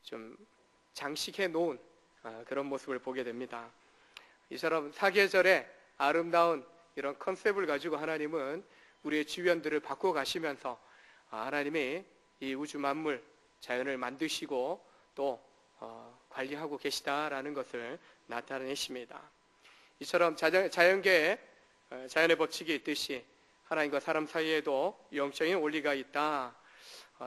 좀 장식해 놓은 그런 모습을 보게 됩니다. 이처럼 사계절의 아름다운 이런 컨셉을 가지고 하나님은 우리의 주변들을 바꿔 가시면서 하나님이 이 우주 만물 자연을 만드시고 또 관리하고 계시다라는 것을 나타내십니다. 이처럼 자연계에 자연의 법칙이 있듯이 하나님과 사람 사이에도 영적인 원리가 있다.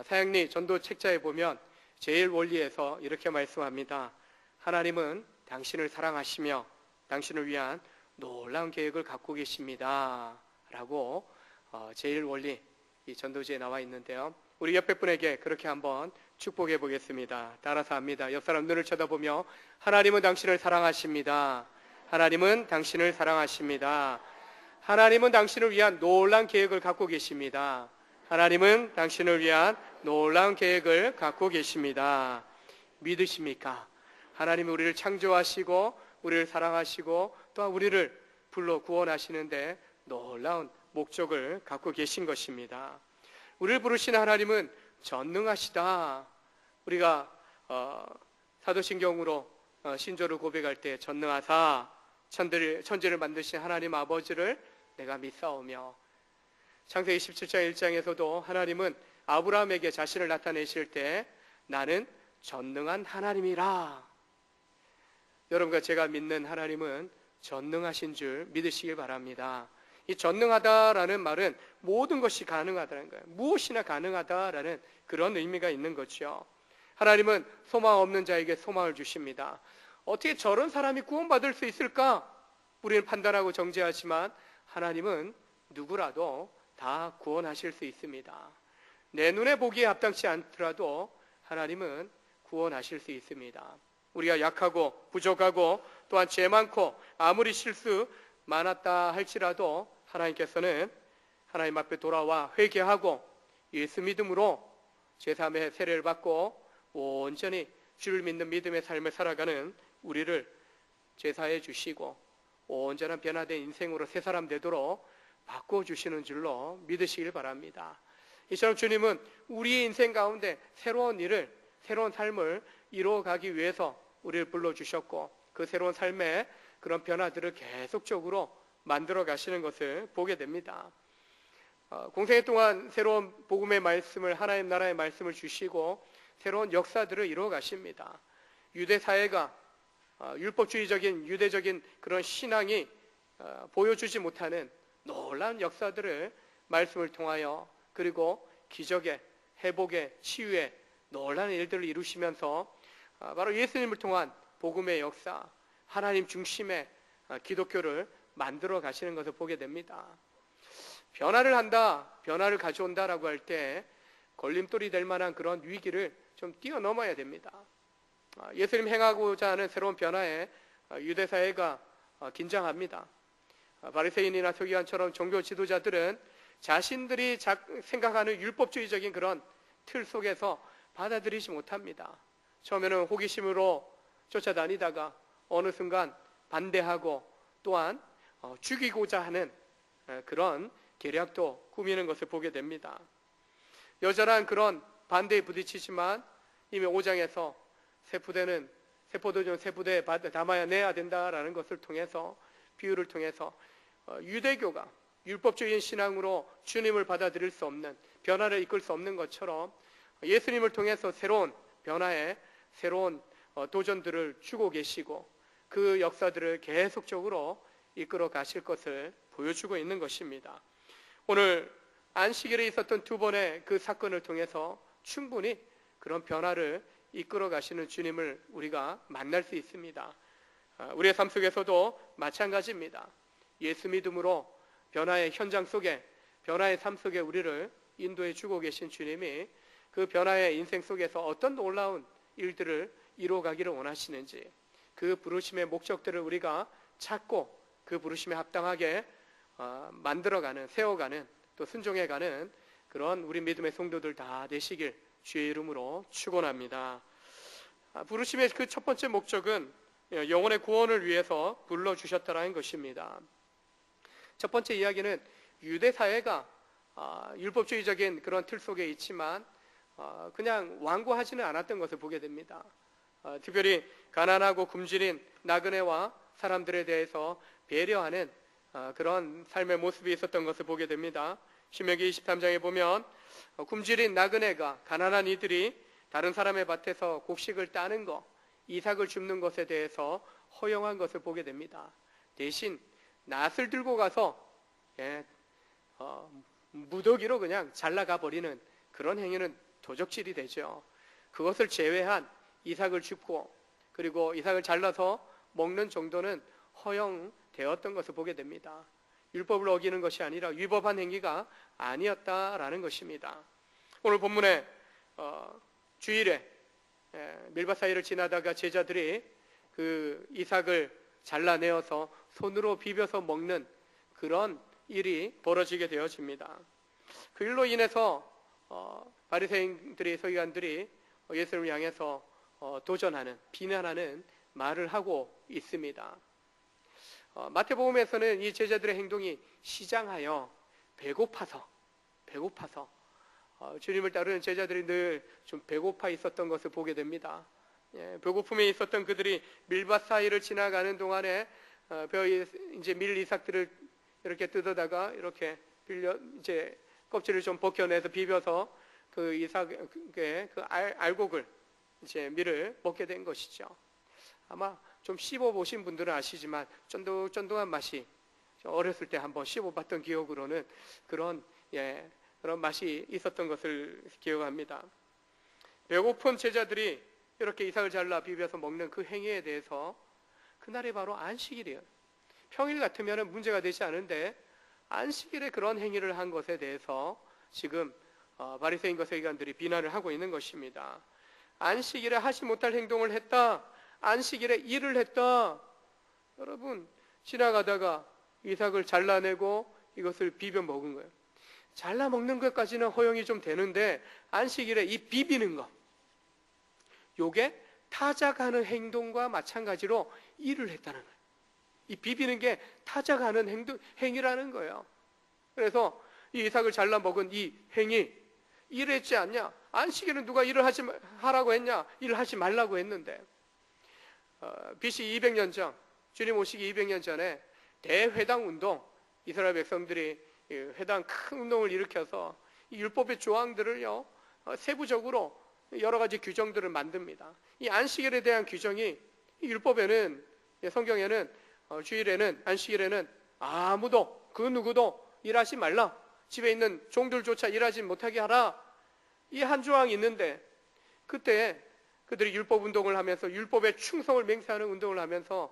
사형리 전도 책자에 보면 제일 원리에서 이렇게 말씀합니다. 하나님은 당신을 사랑하시며 당신을 위한 놀라운 계획을 갖고 계십니다 라고 제일 원리 이 전도지에 나와 있는데요, 우리 옆에 분에게 그렇게 한번 축복해 보겠습니다. 따라서 합니다. 옆 사람 눈을 쳐다보며 하나님은 당신을 사랑하십니다. 하나님은 당신을 사랑하십니다. 하나님은 당신을 위한 놀라운 계획을 갖고 계십니다. 하나님은 당신을 위한 놀라운 계획을 갖고 계십니다. 믿으십니까? 하나님이 우리를 창조하시고 우리를 사랑하시고 또한 우리를 불러 구원하시는데 놀라운 목적을 갖고 계신 것입니다. 우리를 부르신 하나님은 전능하시다. 우리가 사도신경으로 신조를 고백할 때 전능하사 천지를 만드신 하나님 아버지를 내가 믿사오며, 창세기 17장 1장에서도 하나님은 아브라함에게 자신을 나타내실 때 나는 전능한 하나님이라. 여러분과 제가 믿는 하나님은 전능하신 줄 믿으시길 바랍니다. 이 전능하다라는 말은 모든 것이 가능하다는 거예요. 무엇이나 가능하다라는 그런 의미가 있는 거죠. 하나님은 소망 없는 자에게 소망을 주십니다. 어떻게 저런 사람이 구원받을 수 있을까? 우리는 판단하고 정죄하지만 하나님은 누구라도 다 구원하실 수 있습니다. 내 눈에 보기에 합당치 않더라도 하나님은 구원하실 수 있습니다. 우리가 약하고 부족하고 또한 죄 많고 아무리 실수 많았다 할지라도 하나님께서는 하나님 앞에 돌아와 회개하고 예수 믿음으로 제3의 세례를 받고 온전히 주를 믿는 믿음의 삶을 살아가는 우리를 제사해 주시고 온전한 변화된 인생으로 새 사람 되도록 바꿔주시는 줄로 믿으시길 바랍니다. 이처럼 주님은 우리의 인생 가운데 새로운 일을, 새로운 삶을 이루어가기 위해서 우리를 불러주셨고 그 새로운 삶의 그런 변화들을 계속적으로 만들어 가시는 것을 보게 됩니다. 공생애 동안 새로운 복음의 말씀을, 하나님 나라의 말씀을 주시고 새로운 역사들을 이루어 가십니다. 유대 사회가 율법주의적인 유대적인 그런 신앙이 보여주지 못하는 놀라운 역사들을 말씀을 통하여, 그리고 기적의, 회복의, 치유의 놀라운 일들을 이루시면서 바로 예수님을 통한 복음의 역사, 하나님 중심의 기독교를 만들어 가시는 것을 보게 됩니다. 변화를 한다, 변화를 가져온다라고 할 때 걸림돌이 될 만한 그런 위기를 좀 뛰어넘어야 됩니다. 예수님 행하고자 하는 새로운 변화에 유대사회가 긴장합니다. 바리새인이나 서기관처럼 종교 지도자들은 자신들이 생각하는 율법주의적인 그런 틀 속에서 받아들이지 못합니다. 처음에는 호기심으로 쫓아다니다가 어느 순간 반대하고 또한 죽이고자 하는 그런 계략도 꾸미는 것을 보게 됩니다. 여전한 그런 반대에 부딪히지만 이미 5장에서 세포도전 세부대에 담아야 내야 된다라는 것을 통해서, 비유를 통해서 유대교가 율법주의인 신앙으로 주님을 받아들일 수 없는, 변화를 이끌 수 없는 것처럼 예수님을 통해서 새로운 변화에 새로운 도전들을 주고 계시고 그 역사들을 계속적으로 이끌어 가실 것을 보여주고 있는 것입니다. 오늘 안식일에 있었던 두 번의 그 사건을 통해서 충분히 그런 변화를 이끌어 가시는 주님을 우리가 만날 수 있습니다. 우리의 삶 속에서도 마찬가지입니다. 예수 믿음으로 변화의 현장 속에, 변화의 삶 속에 우리를 인도해 주고 계신 주님이 그 변화의 인생 속에서 어떤 놀라운 일들을 이루어가기를 원하시는지, 그 부르심의 목적들을 우리가 찾고 그 부르심에 합당하게 만들어가는, 세워가는, 또 순종해가는 그런 우리 믿음의 성도들 다 되시길 주의 이름으로 축원합니다. 부르심의 그 첫 번째 목적은 영혼의 구원을 위해서 불러주셨다라는 것입니다. 첫 번째 이야기는 유대 사회가 율법주의적인 그런 틀 속에 있지만 그냥 완고하지는 않았던 것을 보게 됩니다. 특별히 가난하고 굶주린 나그네와 사람들에 대해서 배려하는 그런 삶의 모습이 있었던 것을 보게 됩니다. 신명기 23장에 보면 굶주린 나그네가 가난한 이들이 다른 사람의 밭에서 곡식을 따는 것, 이삭을 줍는 것에 대해서 허용한 것을 보게 됩니다. 대신 낫을 들고 가서 무더기로 그냥 잘라가 버리는 그런 행위는 도적질이 되죠. 그것을 제외한 이삭을 줍고 그리고 이삭을 잘라서 먹는 정도는 허용되었던 것을 보게 됩니다. 율법을 어기는 것이 아니라 위법한 행위가 아니었다라는 것입니다. 오늘 본문에 주일에 밀밭 사이를 지나다가 제자들이 그 이삭을 잘라내어서 손으로 비벼서 먹는 그런 일이 벌어지게 되어집니다. 그 일로 인해서 바리새인들이 서기관들이 예수를 향해서 도전하는, 비난하는 말을 하고 있습니다. 마태복음에서는 이 제자들의 행동이 시장하여 배고파서 주님을 따르는 제자들이 늘 좀 배고파 있었던 것을 보게 됩니다. 배고픔에 있었던 그들이 밀밭 사이를 지나가는 동안에 이제 밀 이삭들을 이렇게 뜯어다가 이렇게 빌려 이제 껍질을 좀 벗겨내서 비벼서 그 이삭의 그 알곡을 이제 밀을 먹게 된 것이죠. 아마 좀 씹어보신 분들은 아시지만 쫀득쫀득한 맛이 어렸을 때 한번 씹어봤던 기억으로는 그런 맛이 있었던 것을 기억합니다. 배고픈 제자들이 이렇게 이삭을 잘라 비벼서 먹는 그 행위에 대해서 그날이 바로 안식일이에요. 평일 같으면 문제가 되지 않은데 안식일에 그런 행위를 한 것에 대해서 지금 바리새인과 서기관들이 비난을 하고 있는 것입니다. 안식일에 하지 못할 행동을 했다. 안식일에 일을 했다. 여러분, 지나가다가 이삭을 잘라내고 이것을 비벼 먹은 거예요. 잘라 먹는 것까지는 허용이 좀 되는데 안식일에 이 비비는 것, 요게 타작하는 행동과 마찬가지로 일을 했다는 거예요. 이 비비는 게 타작하는 행위라는 거예요. 그래서 이 이삭을 잘라 먹은 이 행위, 일했지 않냐? 안식일은 누가 일을 하라고 했냐? 일을 하지 말라고 했는데 BC 200년 전, 주님 오시기 200년 전에 대회당 운동, 이스라엘 백성들이 회당 큰 운동을 일으켜서 이 율법의 조항들을요 세부적으로 여러 가지 규정들을 만듭니다. 이 안식일에 대한 규정이 이 율법에는, 성경에는 주일에는, 안식일에는 아무도 그 누구도 일하지 말라, 집에 있는 종들조차 일하지 못하게 하라, 이 한 조항이 있는데 그때 그들이 율법 운동을 하면서 율법의 충성을 맹세하는 운동을 하면서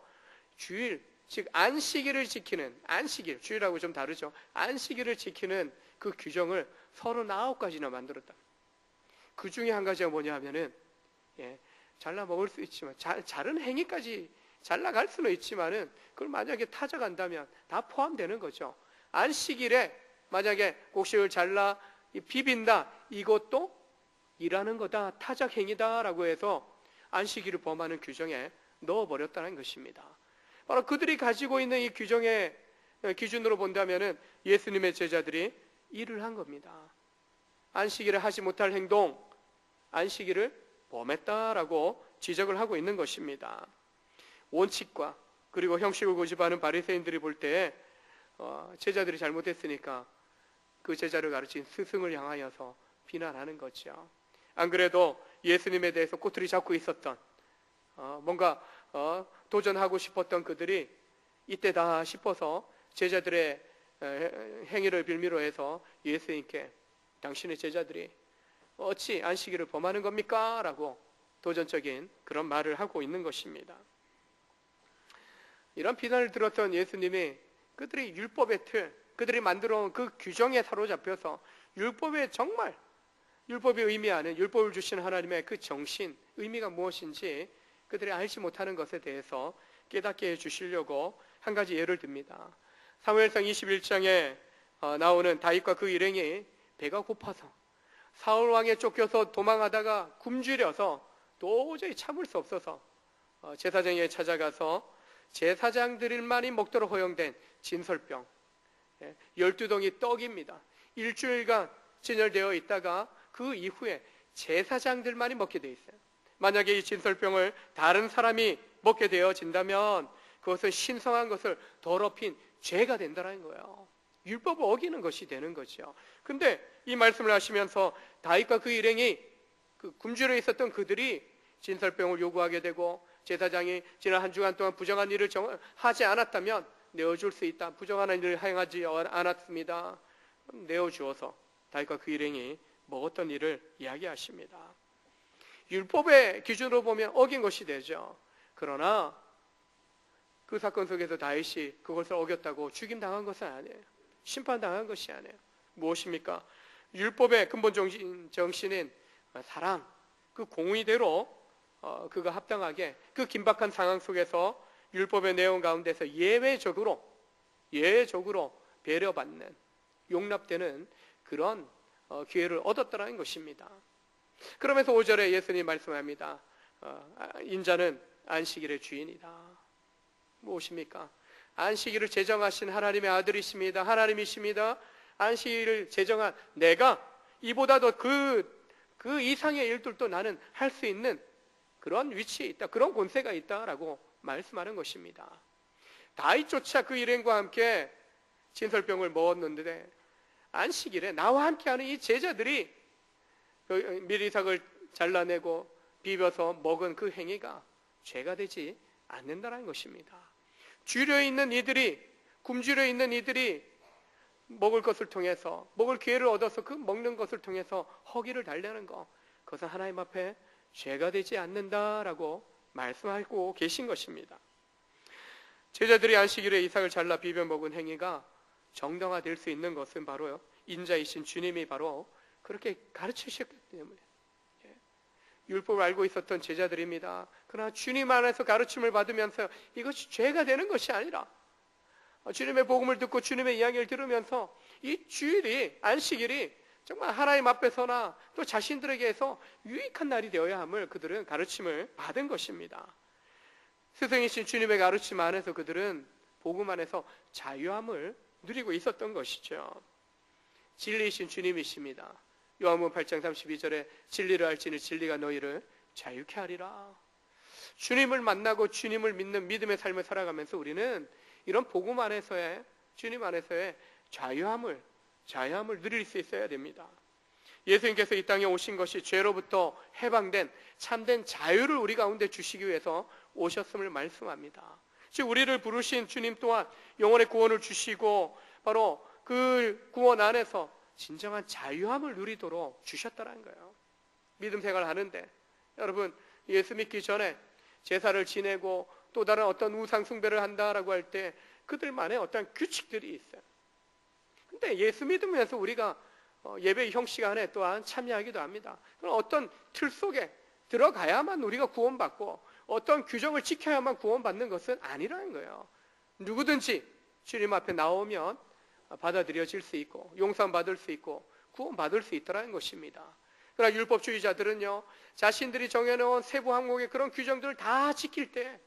주일, 즉 안식일을 지키는, 안식일, 주일하고 좀 다르죠. 안식일을 지키는 그 규정을 39가지나 만들었다. 그 중에 한 가지가 뭐냐 하면은 잘라 먹을 수 있지만 자른 행위까지 잘라갈 수는 있지만은 그걸 만약에 타작한다면 다 포함되는 거죠. 안식일에 만약에 곡식을 잘라 비빈다, 이것도 일하는 거다, 타작 행위다라고 해서 안식일을 범하는 규정에 넣어버렸다는 것입니다. 바로 그들이 가지고 있는 이 규정의 기준으로 본다면은 예수님의 제자들이 일을 한 겁니다. 안식일에 하지 못할 행동, 안식일을 범했다라고 지적을 하고 있는 것입니다. 원칙과 그리고 형식을 고집하는 바리새인들이 볼 때 제자들이 잘못했으니까 그 제자를 가르친 스승을 향하여서 비난하는 거죠. 안 그래도 예수님에 대해서 꼬투리 잡고 있었던 뭔가 도전하고 싶었던 그들이 이때다 싶어서 제자들의 행위를 빌미로 해서 예수님께 당신의 제자들이 어찌 안식일을 범하는 겁니까? 라고 도전적인 그런 말을 하고 있는 것입니다. 이런 비난을 들었던 예수님이 그들이 율법의 틀, 그들이 만들어 온 그 규정에 사로잡혀서 율법의 정말 율법이 의미하는, 율법을 주신 하나님의 그 정신, 의미가 무엇인지 그들이 알지 못하는 것에 대해서 깨닫게 해주시려고 한 가지 예를 듭니다. 사무엘상 21장에 나오는 다윗과 그 일행이 배가 고파서 사울 왕에 쫓겨서 도망하다가 굶주려서 도저히 참을 수 없어서 제사장에게 찾아가서 제사장들만이 먹도록 허용된 진설병 12덩이 떡입니다. 일주일간 진열되어 있다가 그 이후에 제사장들만이 먹게 돼 있어요. 만약에 이 진설병을 다른 사람이 먹게 되어진다면 그것은 신성한 것을 더럽힌 죄가 된다는 거예요. 율법을 어기는 것이 되는 거죠. 근데 이 말씀을 하시면서 다윗과 그 일행이 그 굶주려 있었던 그들이 진설병을 요구하게 되고, 제사장이 지난 한 주간 동안 부정한 일을 하지 않았다면 내어줄 수 있다. 부정한 일을 행하지 않았습니다. 내어주어서 다윗과 그 일행이 먹었던 일을 이야기하십니다. 율법의 기준으로 보면 어긴 것이 되죠. 그러나 그 사건 속에서 다윗이 그것을 어겼다고 죽임당한 것은 아니에요. 심판당한 것이 아니에요. 무엇입니까? 율법의 근본 정신인 사랑, 그 공의대로 그가 합당하게 그 긴박한 상황 속에서 율법의 내용 가운데서 예외적으로 배려받는, 용납되는 그런 기회를 얻었다는 것입니다. 그러면서 5절에 예수님이 말씀합니다. 인자는 안식일의 주인이다. 무엇입니까? 안식일을 제정하신 하나님의 아들이십니다. 하나님이십니다. 안식일을 제정한 내가 이보다 더 그 이상의 일들도 나는 할 수 있는 그런 위치에 있다. 그런 권세가 있다라고 말씀하는 것입니다. 다윗조차 그 일행과 함께 진설병을 먹었는데 안식일에 나와 함께하는 이 제자들이 미리삭을 잘라내고 비벼서 먹은 그 행위가 죄가 되지 않는다는 것입니다. 굶주려 있는 이들이 먹을 것을 통해서, 먹을 기회를 얻어서 그 먹는 것을 통해서 허기를 달래는 것, 그것은 하나님 앞에 죄가 되지 않는다라고 말씀하고 계신 것입니다. 제자들이 안식일에 이삭을 잘라 비벼 먹은 행위가 정당화될 수 있는 것은 바로 인자이신 주님이 바로 그렇게 가르치셨기 때문에, 율법을 알고 있었던 제자들입니다. 그러나 주님 안에서 가르침을 받으면서 이것이 죄가 되는 것이 아니라, 주님의 복음을 듣고 주님의 이야기를 들으면서 이 주일이, 안식일이 정말 하나님 앞에서나 또 자신들에게서 유익한 날이 되어야 함을 그들은 가르침을 받은 것입니다. 스승이신 주님의 가르침 안에서 그들은 복음 안에서 자유함을 누리고 있었던 것이죠. 진리이신 주님이십니다. 요한복음 8장 32절에 진리를 알지니 진리가 너희를 자유케 하리라. 주님을 만나고 주님을 믿는 믿음의 삶을 살아가면서 우리는 이런 복음 안에서의, 주님 안에서의 자유함을 누릴 수 있어야 됩니다. 예수님께서 이 땅에 오신 것이 죄로부터 해방된 참된 자유를 우리 가운데 주시기 위해서 오셨음을 말씀합니다. 즉 우리를 부르신 주님 또한 영혼의 구원을 주시고 바로 그 구원 안에서 진정한 자유함을 누리도록 주셨다는 거예요. 믿음 생활을 하는데 여러분, 예수 믿기 전에 제사를 지내고 또 다른 어떤 우상 숭배를 한다라고 할 때 그들만의 어떤 규칙들이 있어요. 근데 예수 믿으면서 우리가 예배 형식안에 또한 참여하기도 합니다. 그럼 어떤 틀 속에 들어가야만 우리가 구원받고 어떤 규정을 지켜야만 구원받는 것은 아니라는 거예요. 누구든지 주님 앞에 나오면 받아들여질 수 있고 용서받을 수 있고 구원받을 수 있다는 것입니다. 그러나 율법주의자들은요, 자신들이 정해놓은 세부 항목의 그런 규정들을 다 지킬 때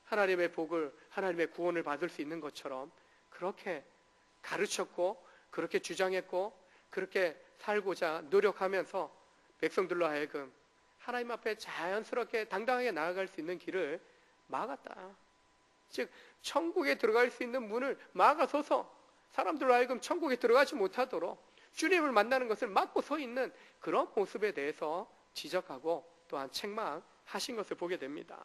하나님의 복을, 하나님의 구원을 받을 수 있는 것처럼 그렇게 가르쳤고 그렇게 주장했고 그렇게 살고자 노력하면서 백성들로 하여금 하나님 앞에 자연스럽게 당당하게 나아갈 수 있는 길을 막았다. 즉 천국에 들어갈 수 있는 문을 막아서서 사람들로 하여금 천국에 들어가지 못하도록 주님을 만나는 것을 막고 서 있는 그런 모습에 대해서 지적하고 또한 책망하신 것을 보게 됩니다.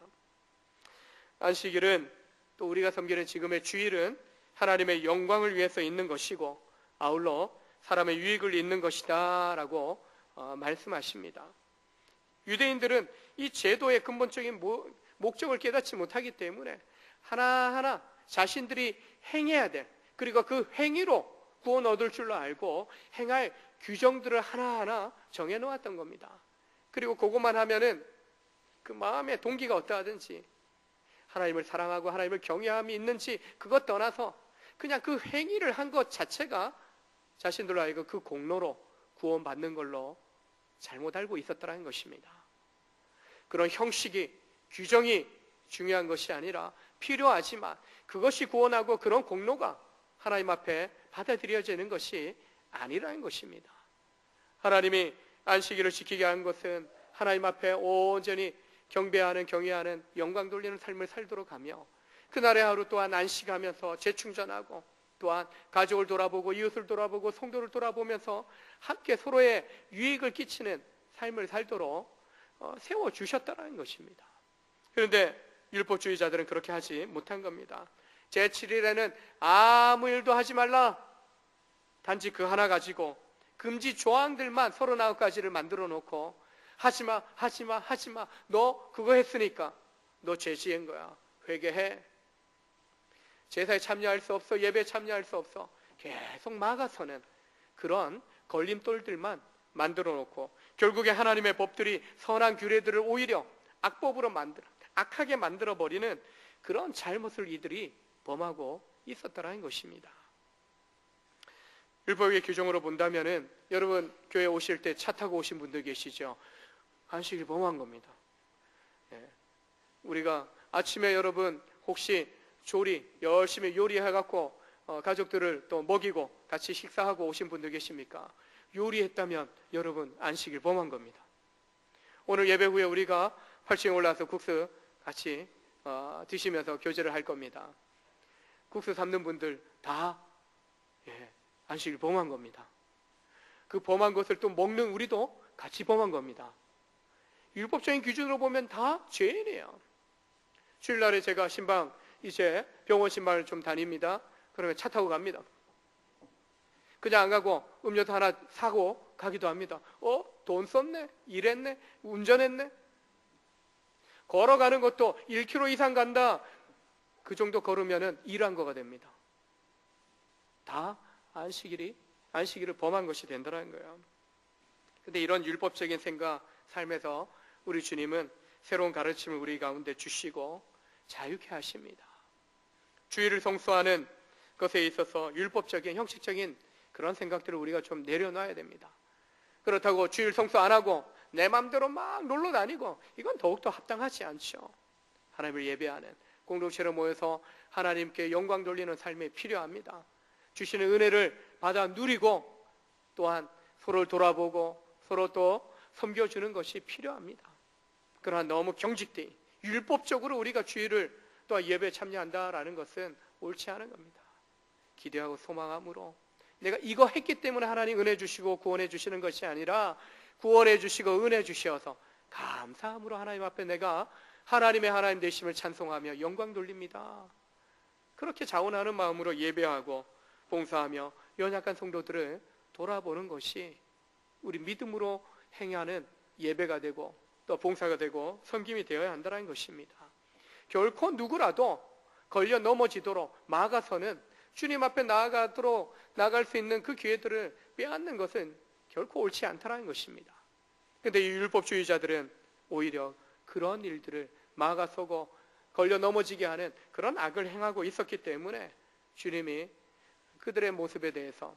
안식일은 또 우리가 섬기는 지금의 주일은 하나님의 영광을 위해서 있는 것이고 아울러 사람의 유익을 잇는 것이다 라고 말씀하십니다. 유대인들은 이 제도의 근본적인 목적을 깨닫지 못하기 때문에 하나하나 자신들이 행해야 될, 그리고 그 행위로 구원 얻을 줄로 알고 행할 규정들을 하나하나 정해놓았던 겁니다. 그리고 그것만 하면은 그 마음의 동기가 어떠하든지 하나님을 사랑하고 하나님을 경외함이 있는지 그것 떠나서 그냥 그 행위를 한 것 자체가 자신들로 하여금 그 공로로 구원받는 걸로 잘못 알고 있었다는 것입니다. 그런 형식이, 규정이 중요한 것이 아니라 필요하지만 그것이 구원하고 그런 공로가 하나님 앞에 받아들여지는 것이 아니라는 것입니다. 하나님이 안식일을 지키게 한 것은 하나님 앞에 온전히 경배하는, 경외하는, 영광 돌리는 삶을 살도록 하며, 그날의 하루 또한 안식하면서 재충전하고, 또한 가족을 돌아보고 이웃을 돌아보고 성도를 돌아보면서 함께 서로의 유익을 끼치는 삶을 살도록 세워주셨다는 것입니다. 그런데 율법주의자들은 그렇게 하지 못한 겁니다. 제7일에는 아무 일도 하지 말라, 단지 그 하나 가지고 금지 조항들만 39가지를 만들어 놓고, 하지마, 하지마, 하지마, 너 그거 했으니까 너 죄 지은 거야, 회개해. 제사에 참여할 수 없어, 예배에 참여할 수 없어, 계속 막아서는 그런 걸림돌들만 만들어 놓고, 결국에 하나님의 법들이 선한 규례들을 오히려 악법으로 악하게 만들어 버리는 그런 잘못을 이들이 범하고 있었다는 것입니다. 율법의 규정으로 본다면은, 여러분 교회 오실 때 차 타고 오신 분들 계시죠? 안식일 범한 겁니다. 우리가 아침에 여러분 혹시 열심히 요리해갖고 가족들을 또 먹이고 같이 식사하고 오신 분들 계십니까? 요리했다면 여러분 안식일 범한 겁니다. 오늘 예배 후에 우리가 8층에 올라와서 국수 같이 드시면서 교제를 할 겁니다. 국수 삶는 분들 다 안식일 범한 겁니다. 그 범한 것을 또 먹는 우리도 같이 범한 겁니다. 율법적인 기준으로 보면 다 죄인이에요. 주일날에 제가 이제 병원 신방을 좀 다닙니다. 그러면 차 타고 갑니다. 그냥 안 가고 음료수 하나 사고 가기도 합니다. 돈 썼네, 일했네, 운전했네. 걸어가는 것도 1km 이상 간다, 그 정도 걸으면 일한 거가 됩니다. 다 안식일을 범한 것이 된다는 거예요. 그런데 이런 율법적인 생각, 삶에서 우리 주님은 새로운 가르침을 우리 가운데 주시고 자유케 하십니다. 주일을 성수하는 것에 있어서 율법적인, 형식적인 그런 생각들을 우리가 좀 내려놔야 됩니다. 그렇다고 주일 성수 안 하고 내 마음대로 막 놀러 다니고, 이건 더욱더 합당하지 않죠. 하나님을 예배하는 공동체로 모여서 하나님께 영광 돌리는 삶이 필요합니다. 주시는 은혜를 받아 누리고, 또한 서로를 돌아보고 서로 또 섬겨주는 것이 필요합니다. 그러나 너무 경직되어 율법적으로 우리가 주일을 또 예배에 참여한다라는 것은 옳지 않은 겁니다. 기대하고 소망함으로, 내가 이거 했기 때문에 하나님 은혜 주시고 구원해 주시는 것이 아니라, 구원해 주시고 은혜 주셔서 감사함으로 하나님 앞에 내가 하나님의 하나님 되심을 찬송하며 영광 돌립니다. 그렇게 자원하는 마음으로 예배하고 봉사하며 연약한 성도들을 돌아보는 것이 우리 믿음으로 행하는 예배가 되고 또 봉사가 되고 섬김이 되어야 한다는 것입니다. 결코 누구라도 걸려 넘어지도록 막아서는, 주님 앞에 나아갈 수 있는 그 기회들을 빼앗는 것은 결코 옳지 않다는 것입니다. 그런데 이 율법주의자들은 오히려 그런 일들을 막아서고 걸려 넘어지게 하는 그런 악을 행하고 있었기 때문에 주님이 그들의 모습에 대해서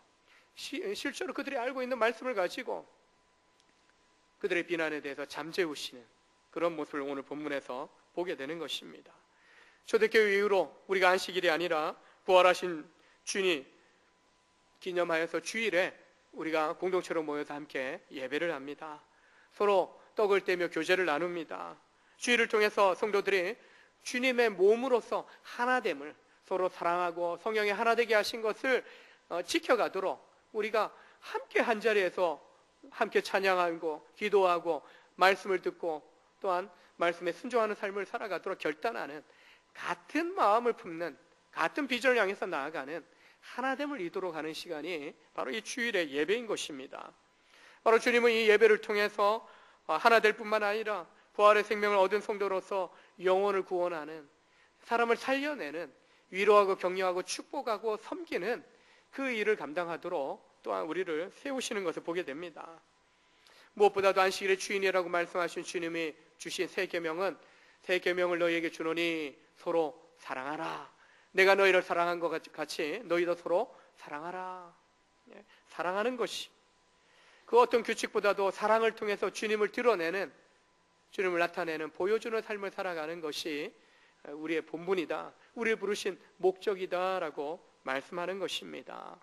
실제로 그들이 알고 있는 말씀을 가지고 그들의 비난에 대해서 잠재우시는 그런 모습을 오늘 본문에서 보게 되는 것입니다. 초대교회 이후로 우리가 안식일이 아니라 부활하신 주님 기념하여서 주일에 우리가 공동체로 모여서 함께 예배를 합니다. 서로 떡을 떼며 교제를 나눕니다. 주일을 통해서 성도들이 주님의 몸으로서 하나됨을, 서로 사랑하고 성령의 하나되게 하신 것을 지켜가도록 우리가 함께 한자리에서 함께 찬양하고 기도하고 말씀을 듣고 또한 말씀에 순종하는 삶을 살아가도록 결단하는, 같은 마음을 품는, 같은 비전을 향해서 나아가는 하나됨을 이루도록 하는 시간이 바로 이 주일의 예배인 것입니다. 바로 주님은 이 예배를 통해서 하나 될 뿐만 아니라 부활의 생명을 얻은 성도로서 영혼을 구원하는, 사람을 살려내는, 위로하고 격려하고 축복하고 섬기는 그 일을 감당하도록 또한 우리를 세우시는 것을 보게 됩니다. 무엇보다도 안식일의 주인이라고 말씀하신 주님이 주신 새 계명은, 새 계명을 너희에게 주노니 서로 사랑하라. 내가 너희를 사랑한 것 같이 너희도 서로 사랑하라. 사랑하는 것이, 그 어떤 규칙보다도 사랑을 통해서 주님을 드러내는, 주님을 나타내는, 보여주는 삶을 살아가는 것이 우리의 본분이다, 우리를 부르신 목적이다 라고 말씀하는 것입니다.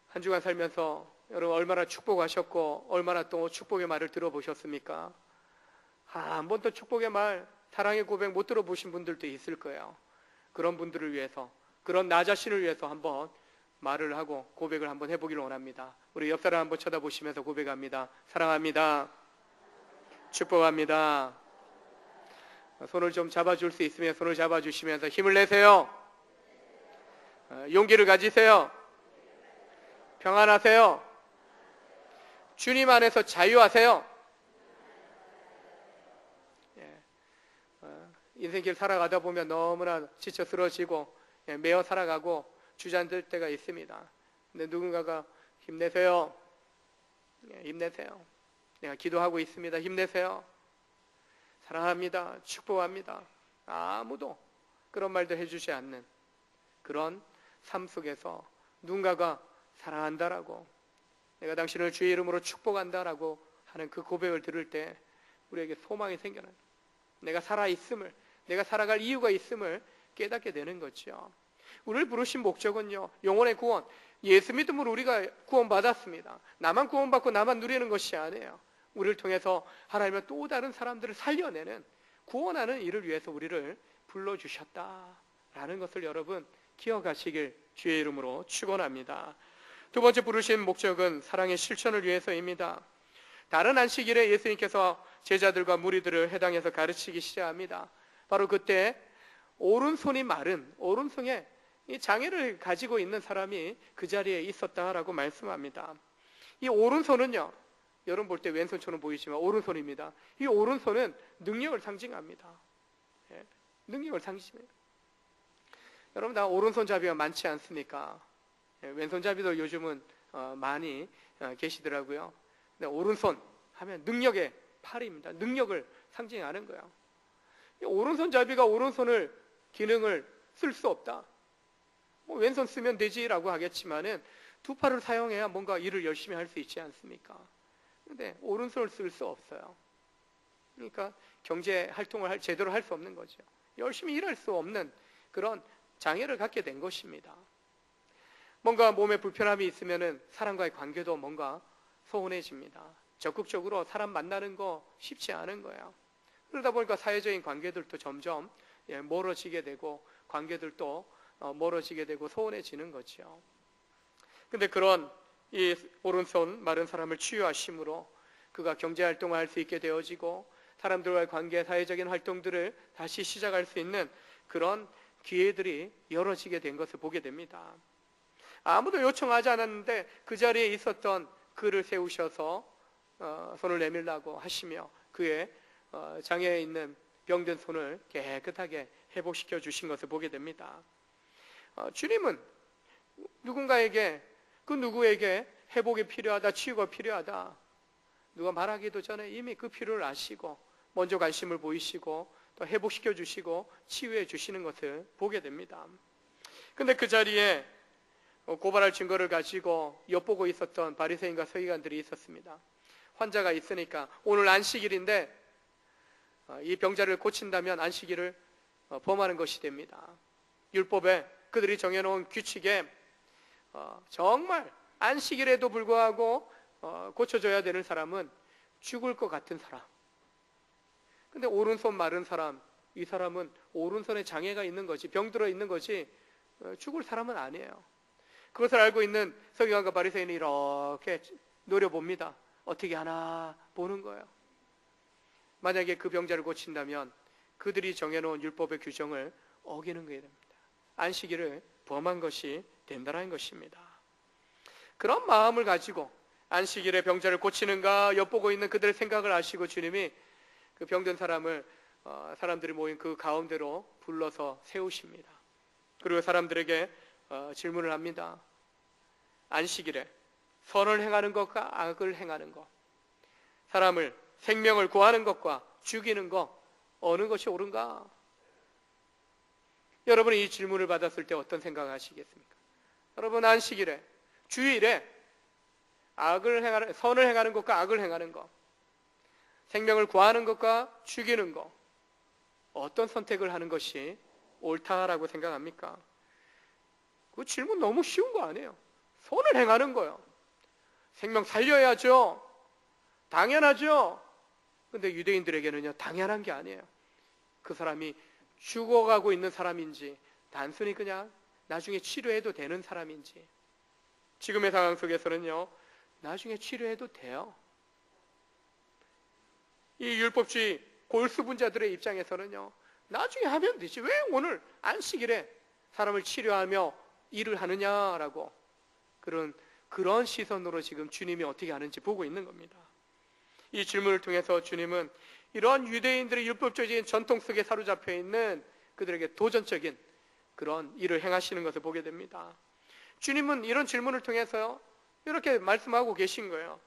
한 주간 살면서 여러분 얼마나 축복하셨고 얼마나 또 축복의 말을 들어보셨습니까? 한 번도 축복의 말, 사랑의 고백 못 들어보신 분들도 있을 거예요. 그런 분들을 위해서, 그런 나 자신을 위해서 한번 말을 하고 고백을 한번 해보기를 원합니다. 우리 옆 사람 한번 쳐다보시면서 고백합니다. 사랑합니다. 축복합니다. 손을 좀 잡아줄 수 있으면 손을 잡아주시면서 힘을 내세요. 용기를 가지세요. 평안하세요. 주님 안에서 자유하세요. 인생길 살아가다 보면 너무나 지쳐 쓰러지고 매어 살아가고 주저앉을 때가 있습니다. 근데 누군가가 힘내세요. 힘내세요. 내가 기도하고 있습니다. 힘내세요. 사랑합니다. 축복합니다. 아무도 그런 말도 해주지 않는 그런 삶 속에서 누군가가 사랑한다라고, 내가 당신을 주의 이름으로 축복한다라고 하는 그 고백을 들을 때 우리에게 소망이 생겨나요. 내가 살아있음을, 내가 살아갈 이유가 있음을 깨닫게 되는 거죠. 우리를 부르신 목적은요, 영혼의 구원, 예수 믿음으로 우리가 구원받았습니다. 나만 구원받고 나만 누리는 것이 아니에요. 우리를 통해서 하나님은 또 다른 사람들을 살려내는, 구원하는 일을 위해서 우리를 불러주셨다라는 것을 여러분 기억하시길 주의 이름으로 축원합니다. 두 번째 부르신 목적은 사랑의 실천을 위해서입니다. 다른 안식일에 예수님께서 제자들과 무리들을 해당해서 가르치기 시작합니다. 바로 그때 오른손이 마른, 오른손에 이 장애를 가지고 있는 사람이 그 자리에 있었다라고 말씀합니다. 이 오른손은요, 여러분 볼 때 왼손처럼 보이지만 오른손입니다. 이 오른손은 능력을 상징합니다. 능력을 상징해요. 여러분 다 오른손잡이가 많지 않습니까? 왼손잡이도 요즘은 많이 계시더라고요. 근데 오른손 하면 능력의 팔입니다. 능력을 상징하는 거예요. 오른손잡이가 오른손을 기능을 쓸 수 없다. 뭐 왼손 쓰면 되지라고 하겠지만은 두 팔을 사용해야 뭔가 일을 열심히 할 수 있지 않습니까? 근데 오른손을 쓸 수 없어요. 그러니까 경제 활동을 제대로 할 수 없는 거죠. 열심히 일할 수 없는 그런 장애를 갖게 된 것입니다. 뭔가 몸에 불편함이 있으면은 사람과의 관계도 뭔가 소원해집니다. 적극적으로 사람 만나는 거 쉽지 않은 거예요. 그러다 보니까 사회적인 관계들도 점점 멀어지게 되고 관계들도 멀어지게 되고 소원해지는 거죠. 근데 그런 이 오른손 마른 사람을 치유하심으로 그가 경제활동을 할 수 있게 되어지고 사람들과의 관계, 사회적인 활동들을 다시 시작할 수 있는 그런 기회들이 열어지게 된 것을 보게 됩니다. 아무도 요청하지 않았는데 그 자리에 있었던 그를 세우셔서 손을 내밀라고 하시며 그의 장애에 있는 병든 손을 깨끗하게 회복시켜 주신 것을 보게 됩니다. 주님은 누군가에게, 그 누구에게 회복이 필요하다, 치유가 필요하다, 누가 말하기도 전에 이미 그 필요를 아시고 먼저 관심을 보이시고 또 회복시켜 주시고 치유해 주시는 것을 보게 됩니다. 근데 그 자리에 고발할 증거를 가지고 엿보고 있었던 바리새인과 서기관들이 있었습니다. 환자가 있으니까 오늘 안식일인데 이 병자를 고친다면 안식일을 범하는 것이 됩니다. 율법에 그들이 정해놓은 규칙에 정말 안식일에도 불구하고 고쳐줘야 되는 사람은 죽을 것 같은 사람. 근데 오른손 마른 사람, 이 사람은 오른손에 장애가 있는 거지, 병들어 있는 거지 죽을 사람은 아니에요. 그것을 알고 있는 서기관과 바리새인이 이렇게 노려봅니다. 어떻게 하나 보는 거예요. 만약에 그 병자를 고친다면 그들이 정해놓은 율법의 규정을 어기는 게 됩니다. 안식일을 범한 것이 된다는 것입니다. 그런 마음을 가지고 안식일에 병자를 고치는가 엿보고 있는 그들의 생각을 아시고 주님이 그 병든 사람을 사람들이 모인 그 가운데로 불러서 세우십니다. 그리고 사람들에게 질문을 합니다. 안식일에 선을 행하는 것과 악을 행하는 것, 사람을 생명을 구하는 것과 죽이는 것, 어느 것이 옳은가? 여러분이 이 질문을 받았을 때 어떤 생각을 하시겠습니까? 여러분 안식일에, 주일에 선을 행하는 것과 악을 행하는 것, 생명을 구하는 것과 죽이는 것, 어떤 선택을 하는 것이 옳다라고 생각합니까? 그 질문 너무 쉬운 거 아니에요. 선을 행하는 거요. 생명 살려야죠. 당연하죠. 근데 유대인들에게는요, 당연한 게 아니에요. 그 사람이 죽어가고 있는 사람인지, 단순히 그냥 나중에 치료해도 되는 사람인지, 지금의 상황 속에서는요, 나중에 치료해도 돼요. 이 율법주의 골수분자들의 입장에서는요, 나중에 하면 되지. 왜 오늘 안식일에 사람을 치료하며 일을 하느냐라고 그런 시선으로 지금 주님이 어떻게 하는지 보고 있는 겁니다. 이 질문을 통해서 주님은 이러한 유대인들의 율법적인 전통 속에 사로잡혀 있는 그들에게 도전적인 그런 일을 행하시는 것을 보게 됩니다. 주님은 이런 질문을 통해서 이렇게 말씀하고 계신 거예요.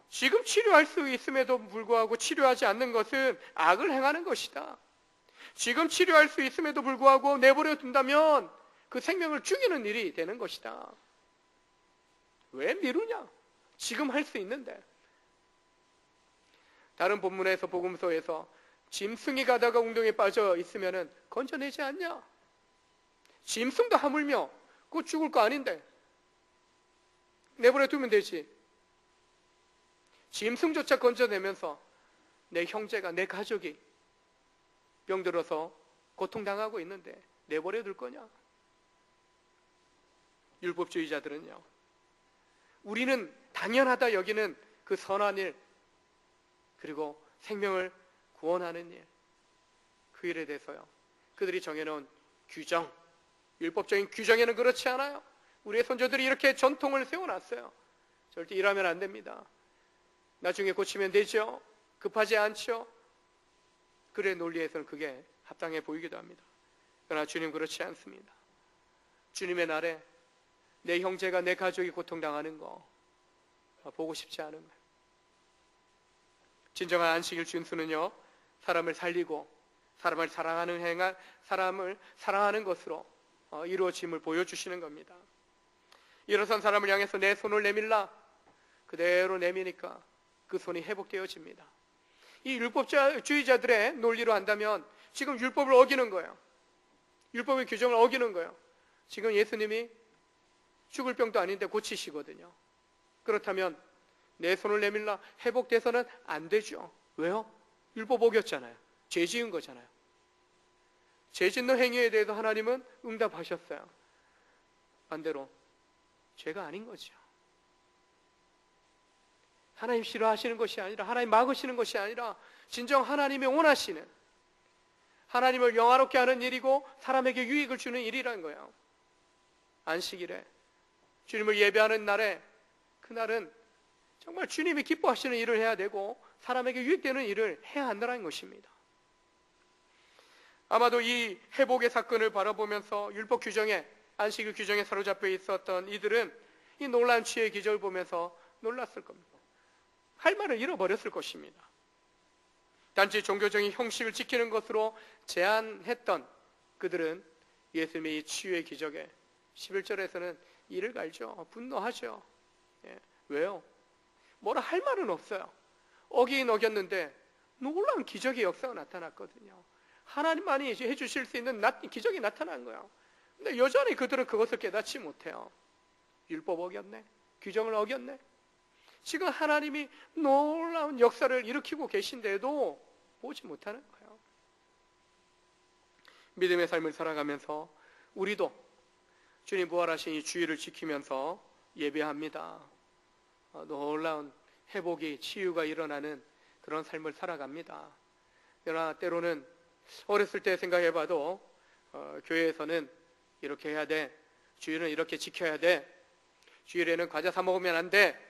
지금 치료할 수 있음에도 불구하고 치료하지 않는 것은 악을 행하는 것이다. 지금 치료할 수 있음에도 불구하고 내버려 둔다면 그 생명을 죽이는 일이 되는 것이다. 왜 미루냐? 지금 할 수 있는데. 다른 본문에서 복음서에서 짐승이 가다가 웅덩이에 빠져 있으면 건져내지 않냐? 짐승도 하물며 그거 죽을 거 아닌데 내버려 두면 되지. 짐승조차 건져내면서 내 형제가, 내 가족이 병들어서 고통당하고 있는데 내버려 둘 거냐? 율법주의자들은요, 우리는 당연하다 여기는 그 선한 일, 그리고 생명을 구원하는 일, 그 일에 대해서요, 그들이 정해놓은 규정, 율법적인 규정에는 그렇지 않아요. 우리의 선조들이 이렇게 전통을 세워놨어요. 절대 일하면 안 됩니다. 나중에 고치면 되죠. 급하지 않죠. 그의 논리에서는 그게 합당해 보이기도 합니다. 그러나 주님 그렇지 않습니다. 주님의 날에 내 형제가, 내 가족이 고통당하는 거 보고 싶지 않은 거예요. 진정한 안식일 준수는요, 사람을 살리고 사람을 사랑하는 것으로 이루어짐을 보여주시는 겁니다. 일어선 사람을 향해서 내 손을 내밀라, 그대로 내미니까 그 손이 회복되어집니다. 이 율법주의자들의 논리로 한다면 지금 율법을 어기는 거예요. 율법의 규정을 어기는 거예요. 지금 예수님이 죽을 병도 아닌데 고치시거든요. 그렇다면 내 손을 내밀라, 회복돼서는 안 되죠. 왜요? 율법 어겼잖아요. 죄 지은 거잖아요. 죄 짓는 행위에 대해서 하나님은 응답하셨어요. 반대로 죄가 아닌 거죠. 하나님 싫어하시는 것이 아니라, 하나님 막으시는 것이 아니라 진정 하나님이 원하시는, 하나님을 영화롭게 하는 일이고 사람에게 유익을 주는 일이라는 거예요. 안식일에 주님을 예배하는 날에, 그날은 정말 주님이 기뻐하시는 일을 해야 되고 사람에게 유익되는 일을 해야 한다는 것입니다. 아마도 이 회복의 사건을 바라보면서 율법 규정에, 안식일 규정에 사로잡혀 있었던 이들은 이 놀라운 치유의 기적을 보면서 놀랐을 겁니다. 할 말을 잃어버렸을 것입니다. 단지 종교적인 형식을 지키는 것으로 제한했던 그들은 예수님의 이 치유의 기적에 11절에서는 이를 갈죠. 분노하죠. 왜요? 뭐라 할 말은 없어요. 어기긴 어겼는데 놀라운 기적의 역사가 나타났거든요. 하나님만이 해주실 수 있는 기적이 나타난 거예요. 근데 여전히 그들은 그것을 깨닫지 못해요. 율법 어겼네, 규정을 어겼네. 지금 하나님이 놀라운 역사를 일으키고 계신데도 보지 못하는 거예요. 믿음의 삶을 살아가면서 우리도 주님 부활하신 이 주일을 지키면서 예배합니다. 놀라운 회복이, 치유가 일어나는 그런 삶을 살아갑니다. 그러나 때로는 어렸을 때 생각해봐도 교회에서는 이렇게 해야 돼, 주일은 이렇게 지켜야 돼, 주일에는 과자 사 먹으면 안 돼,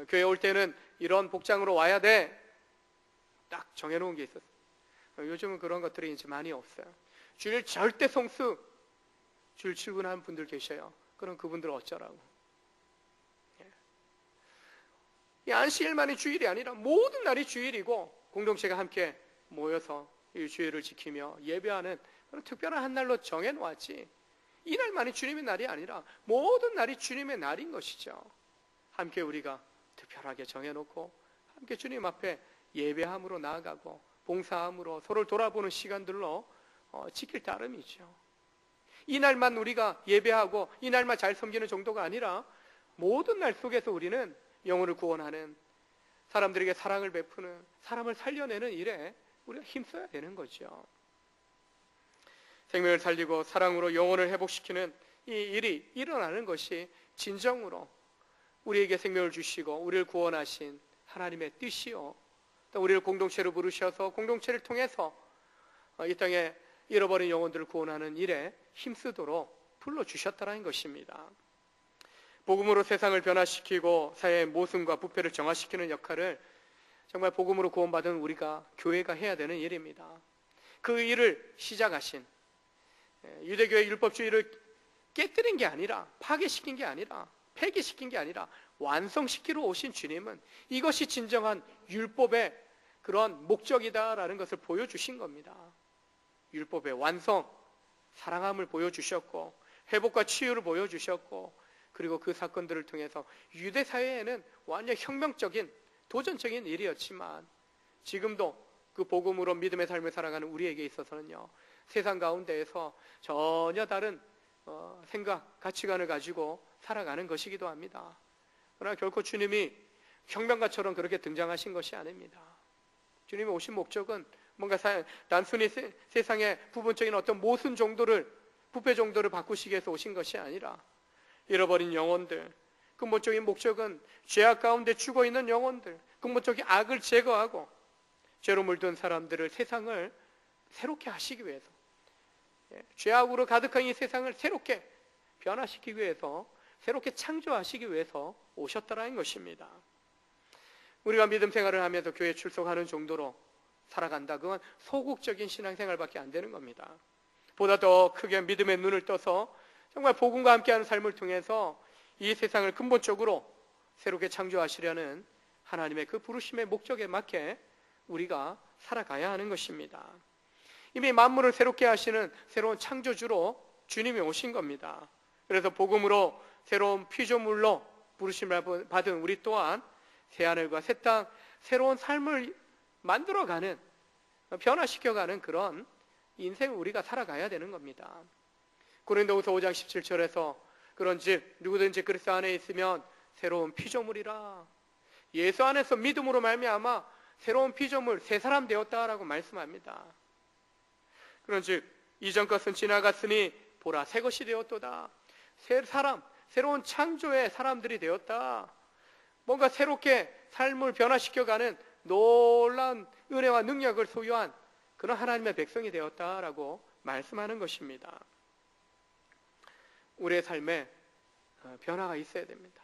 교회 올 때는 이런 복장으로 와야 돼, 딱 정해놓은 게 있었어요. 요즘은 그런 것들이 이제 많이 없어요. 주일 절대 성수, 주일 출근하는 분들 계셔요. 그럼 그분들 어쩌라고. 이 안식일만이 주일이 아니라 모든 날이 주일이고, 공동체가 함께 모여서 이 주일을 지키며 예배하는 그런 특별한 한 날로 정해놓았지, 이날만이 주님의 날이 아니라 모든 날이 주님의 날인 것이죠. 함께 우리가 특별하게 정해놓고 함께 주님 앞에 예배함으로 나아가고 봉사함으로 서로를 돌아보는 시간들로 지킬 따름이죠. 이날만 우리가 예배하고 이날만 잘 섬기는 정도가 아니라 모든 날 속에서 우리는 영혼을 구원하는, 사람들에게 사랑을 베푸는, 사람을 살려내는 일에 우리가 힘써야 되는 거죠. 생명을 살리고 사랑으로 영혼을 회복시키는 이 일이 일어나는 것이 진정으로 우리에게 생명을 주시고 우리를 구원하신 하나님의 뜻이요, 또 우리를 공동체로 부르셔서 공동체를 통해서 이 땅에 잃어버린 영혼들을 구원하는 일에 힘쓰도록 불러주셨다는 것입니다. 복음으로 세상을 변화시키고 사회의 모순과 부패를 정화시키는 역할을 정말 복음으로 구원받은 우리가, 교회가 해야 되는 일입니다. 그 일을 시작하신, 유대교의 율법주의를 깨뜨린 게 아니라, 파괴시킨 게 아니라, 폐기시킨 게 아니라 완성시키러 오신 주님은 이것이 진정한 율법의 그런 목적이다라는 것을 보여주신 겁니다. 율법의 완성, 사랑함을 보여주셨고 회복과 치유를 보여주셨고, 그리고 그 사건들을 통해서 유대 사회에는 완전 혁명적인 도전적인 일이었지만 지금도 그 복음으로 믿음의 삶을 살아가는 우리에게 있어서는요, 세상 가운데에서 전혀 다른 생각, 가치관을 가지고 살아가는 것이기도 합니다. 그러나 결코 주님이 혁명가처럼 그렇게 등장하신 것이 아닙니다. 주님이 오신 목적은 뭔가 단순히 세상의 부분적인 어떤 모순 정도를, 부패 정도를 바꾸시기 위해서 오신 것이 아니라 잃어버린 영혼들, 근본적인 목적은 죄악 가운데 죽어있는 영혼들, 근본적인 악을 제거하고 죄로 물든 사람들을, 세상을 새롭게 하시기 위해서, 죄악으로 가득한 이 세상을 새롭게 변화시키기 위해서, 새롭게 창조하시기 위해서 오셨다라는 것입니다. 우리가 믿음 생활을 하면서 교회 출석하는 정도로 살아간다, 그건 소극적인 신앙생활밖에 안 되는 겁니다. 보다 더 크게 믿음의 눈을 떠서 정말 복음과 함께하는 삶을 통해서 이 세상을 근본적으로 새롭게 창조하시려는 하나님의 그 부르심의 목적에 맞게 우리가 살아가야 하는 것입니다. 이미 만물을 새롭게 하시는 새로운 창조주로 주님이 오신 겁니다. 그래서 복음으로 새로운 피조물로 부르심을 받은 우리 또한 새하늘과 새 땅, 새로운 삶을 만들어가는, 변화시켜가는 그런 인생을 우리가 살아가야 되는 겁니다. 고린도후서 5장 17절에서 그런즉 누구든지 그리스도 안에 있으면 새로운 피조물이라, 예수 안에서 믿음으로 말미암아 새로운 피조물, 새 사람 되었다라고 말씀합니다. 그런즉 이전 것은 지나갔으니 보라 새 것이 되었도다. 새 사람, 새로운 창조의 사람들이 되었다. 뭔가 새롭게 삶을 변화시켜가는 놀라운 은혜와 능력을 소유한 그런 하나님의 백성이 되었다라고 말씀하는 것입니다. 우리의 삶에 변화가 있어야 됩니다.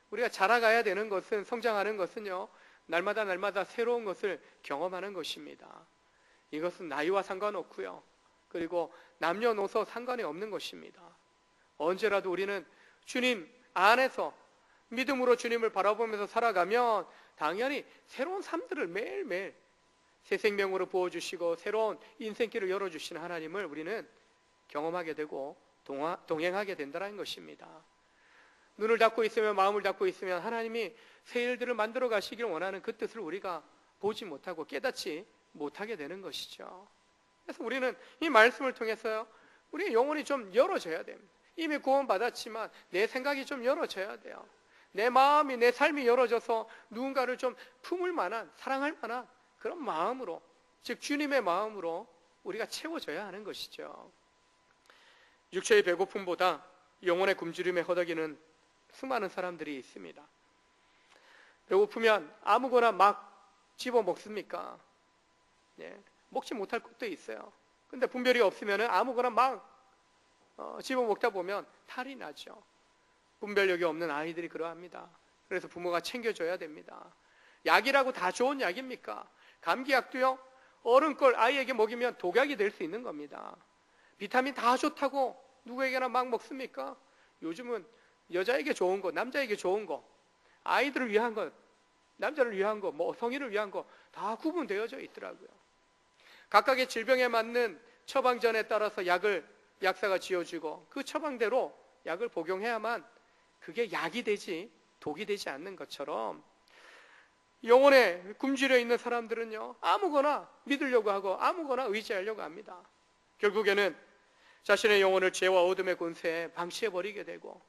우리가 자라가야 되는 것은, 성장하는 것은요, 날마다 새로운 것을 경험하는 것입니다. 이것은 나이와 상관없고요, 그리고 남녀노소 상관이 없는 것입니다. 언제라도 우리는 주님 안에서 믿음으로 주님을 바라보면서 살아가면 당연히 새로운 삶들을 매일매일 새 생명으로 부어주시고 새로운 인생길을 열어주시는 하나님을 우리는 경험하게 되고 동행하게 된다는 것입니다. 눈을 닫고 있으면, 마음을 닫고 있으면 하나님이 새 일들을 만들어 가시길 원하는 그 뜻을 우리가 보지 못하고 깨닫지 못하게 되는 것이죠. 그래서 우리는 이 말씀을 통해서요, 우리의 영혼이 좀 열어져야 됩니다. 이미 구원받았지만 내 생각이 좀 열어져야 돼요. 내 마음이, 내 삶이 열어져서 누군가를 좀 품을 만한, 사랑할 만한 그런 마음으로, 즉 주님의 마음으로 우리가 채워져야 하는 것이죠. 육체의 배고픔보다 영혼의 굶주림에 허덕이는 수많은 사람들이 있습니다. 배고프면 아무거나 막 집어 먹습니까? 먹지 못할 것도 있어요. 근데 분별이 없으면 아무거나 막 집어 먹다 보면 탈이 나죠. 분별력이 없는 아이들이 그러합니다. 그래서 부모가 챙겨줘야 됩니다. 약이라고 다 좋은 약입니까? 감기약도요, 어른 걸 아이에게 먹이면 독약이 될 수 있는 겁니다. 비타민 다 좋다고 누구에게나 막 먹습니까? 요즘은 여자에게 좋은 거, 남자에게 좋은 거, 아이들을 위한 것, 남자를 위한 거, 성인을 위한 거 다 구분되어져 있더라고요. 각각의 질병에 맞는 처방전에 따라서 약을 약사가 지어주고 그 처방대로 약을 복용해야만 그게 약이 되지 독이 되지 않는 것처럼, 영혼에 굶주려 있는 사람들은요, 아무거나 믿으려고 하고 아무거나 의지하려고 합니다. 결국에는 자신의 영혼을 죄와 어둠의 권세에 방치해버리게 되고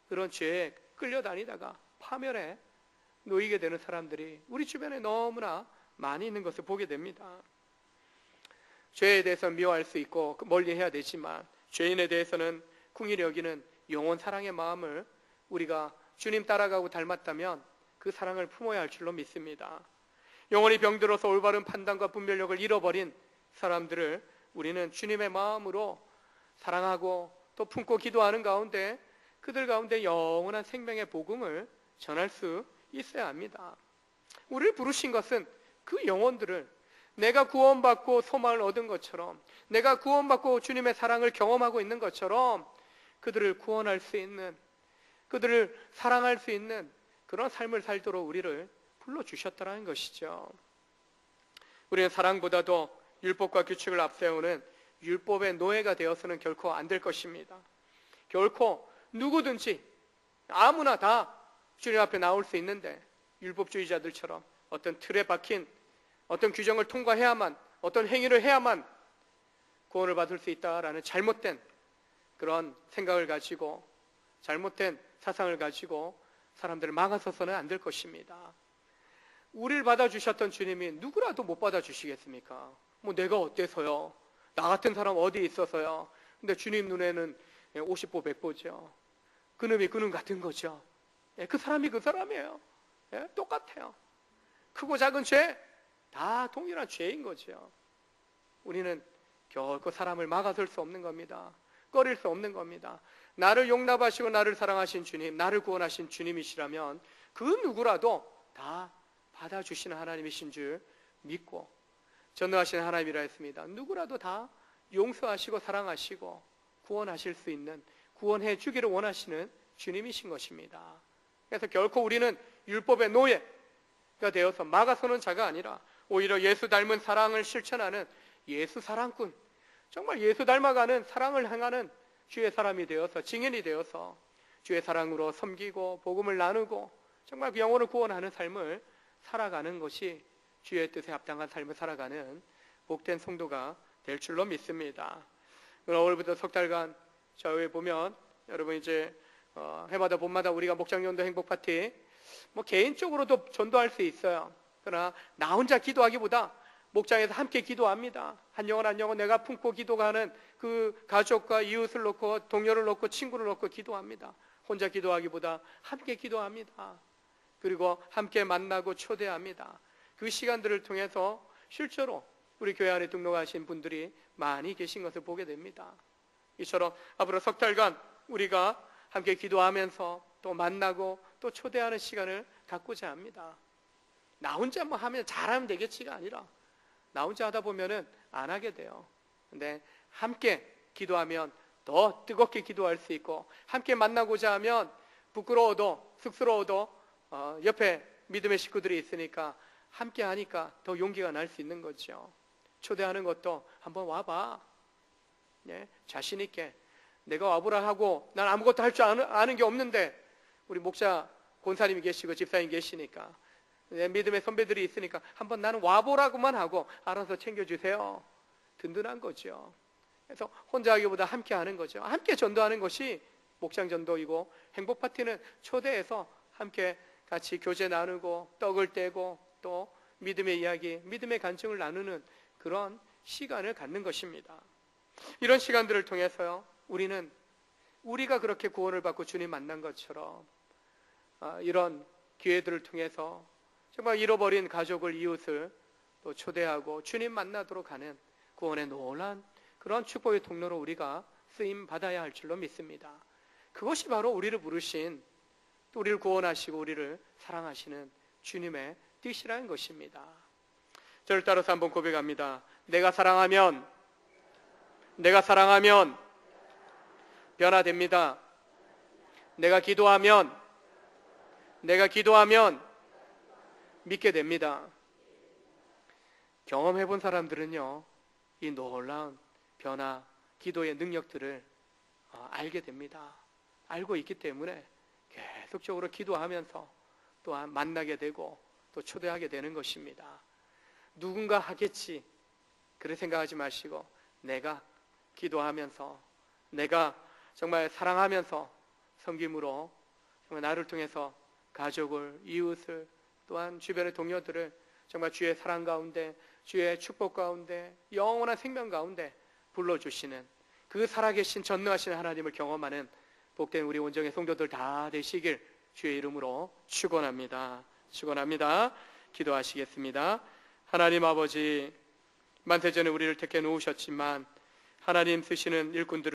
그런 죄에 끌려다니다가 파멸에 놓이게 되는 사람들이 우리 주변에 너무나 많이 있는 것을 보게 됩니다. 죄에 대해서 미워할 수 있고 멀리해야 되지만 죄인에 대해서는 긍휼히 여기는 영원 사랑의 마음을 우리가 주님 따라가고 닮았다면 그 사랑을 품어야 할 줄로 믿습니다. 영원히 병들어서 올바른 판단과 분별력을 잃어버린 사람들을 우리는 주님의 마음으로 사랑하고 또 품고 기도하는 가운데 그들 가운데 영원한 생명의 복음을 전할 수 있어야 합니다. 우리를 부르신 것은 그 영혼들을 내가 구원받고 소망을 얻은 것처럼, 내가 구원받고 주님의 사랑을 경험하고 있는 것처럼 그들을 구원할 수 있는, 그들을 사랑할 수 있는 그런 삶을 살도록 우리를 불러주셨다는 것이죠. 우리는 사랑보다도 율법과 규칙을 앞세우는 율법의 노예가 되어서는 결코 안 될 것입니다. 결코 누구든지 아무나 다 주님 앞에 나올 수 있는데 율법주의자들처럼 어떤 틀에 박힌 어떤 규정을 통과해야만, 어떤 행위를 해야만 구원을 받을 수 있다라는 잘못된 그런 생각을 가지고, 잘못된 사상을 가지고 사람들을 막아서서는 안 될 것입니다. 우리를 받아주셨던 주님이 누구라도 못 받아주시겠습니까? 뭐 내가 어때서요? 나 같은 사람 어디 있어서요? 근데 주님 눈에는 50보 100보죠. 그놈이 그놈 같은 거죠. 그 사람이 그 사람이에요. 똑같아요. 크고 작은 죄 다 동일한 죄인 거죠. 우리는 결코 사람을 막아설 수 없는 겁니다. 꺼릴 수 없는 겁니다. 나를 용납하시고 나를 사랑하신 주님, 나를 구원하신 주님이시라면 그 누구라도 다 받아주시는 하나님이신 줄 믿고 전능하신 하나님이라 했습니다. 누구라도 다 용서하시고 사랑하시고 구원하실 수 있는, 구원해 주기를 원하시는 주님이신 것입니다. 그래서 결코 우리는 율법의 노예가 되어서 막아서는 자가 아니라 오히려 예수 닮은 사랑을 실천하는 예수 사랑꾼, 정말 예수 닮아가는 사랑을 행하는 주의 사람이 되어서, 증인이 되어서 주의 사랑으로 섬기고 복음을 나누고 정말 영혼을 구원하는 삶을 살아가는 것이 주의 뜻에 합당한 삶을 살아가는 복된 성도가 될 줄로 믿습니다. 오늘부터 석 달간 저희 보면 여러분 이제 해마다 봄마다 우리가 목장연도 행복파티 뭐 개인적으로도 전도할 수 있어요. 그러나 나 혼자 기도하기보다 목장에서 함께 기도합니다. 한 영혼 내가 품고 기도하는 그 가족과 이웃을 놓고 동료를 놓고 친구를 놓고 기도합니다. 혼자 기도하기보다 함께 기도합니다. 그리고 함께 만나고 초대합니다. 그 시간들을 통해서 실제로 우리 교회 안에 등록하신 분들이 많이 계신 것을 보게 됩니다. 이처럼 앞으로 석 달간 우리가 함께 기도하면서 또 만나고 또 초대하는 시간을 갖고자 합니다. 나 혼자 뭐 하면 잘하면 되겠지가 아니라 나 혼자 하다 보면은 안 하게 돼요. 근데 함께 기도하면 더 뜨겁게 기도할 수 있고, 함께 만나고자 하면 부끄러워도 쑥스러워도 옆에 믿음의 식구들이 있으니까 함께 하니까 더 용기가 날 수 있는 거죠. 초대하는 것도 한번 와봐. 자신 있게 내가 와보라 하고 난 아무것도 할 줄 아는 게 없는데 우리 목사 권사님이 계시고 집사님 계시니까 믿음의 선배들이 있으니까 한번 나는 와보라고만 하고 알아서 챙겨주세요. 든든한 거죠. 그래서 혼자 하기보다 함께 하는 거죠. 함께 전도하는 것이 목장 전도이고, 행복파티는 초대해서 함께 같이 교제 나누고 떡을 떼고 또 믿음의 이야기, 믿음의 간증을 나누는 그런 시간을 갖는 것입니다. 이런 시간들을 통해서요, 우리는 우리가 그렇게 구원을 받고 주님 만난 것처럼 이런 기회들을 통해서 정말 잃어버린 가족을, 이웃을 또 초대하고 주님 만나도록 하는 구원의 놀라운 그런 축복의 통로로 우리가 쓰임 받아야 할 줄로 믿습니다. 그것이 바로 우리를 부르신, 또 우리를 구원하시고 우리를 사랑하시는 주님의 뜻이라는 것입니다. 저를 따라서 한번 고백합니다. 내가 사랑하면 변화됩니다. 내가 기도하면 믿게 됩니다. 경험해 본 사람들은요, 이 놀라운 변화, 기도의 능력들을 알게 됩니다. 알고 있기 때문에 계속적으로 기도하면서 또한 만나게 되고 또 초대하게 되는 것입니다. 누군가 하겠지 그렇게 생각하지 마시고, 내가 기도하면서, 내가 정말 사랑하면서 섬김으로 정말 나를 통해서 가족을, 이웃을, 또한 주변의 동료들을 정말 주의 사랑 가운데, 주의 축복 가운데, 영원한 생명 가운데 불러주시는 그 살아계신 전능하신 하나님을 경험하는 복된 우리 온정의 성도들 다 되시길 주의 이름으로 축원합니다. 축원합니다. 기도하시겠습니다. 하나님 아버지, 만세전에 우리를 택해 놓으셨지만 하나님 쓰시는 일꾼들을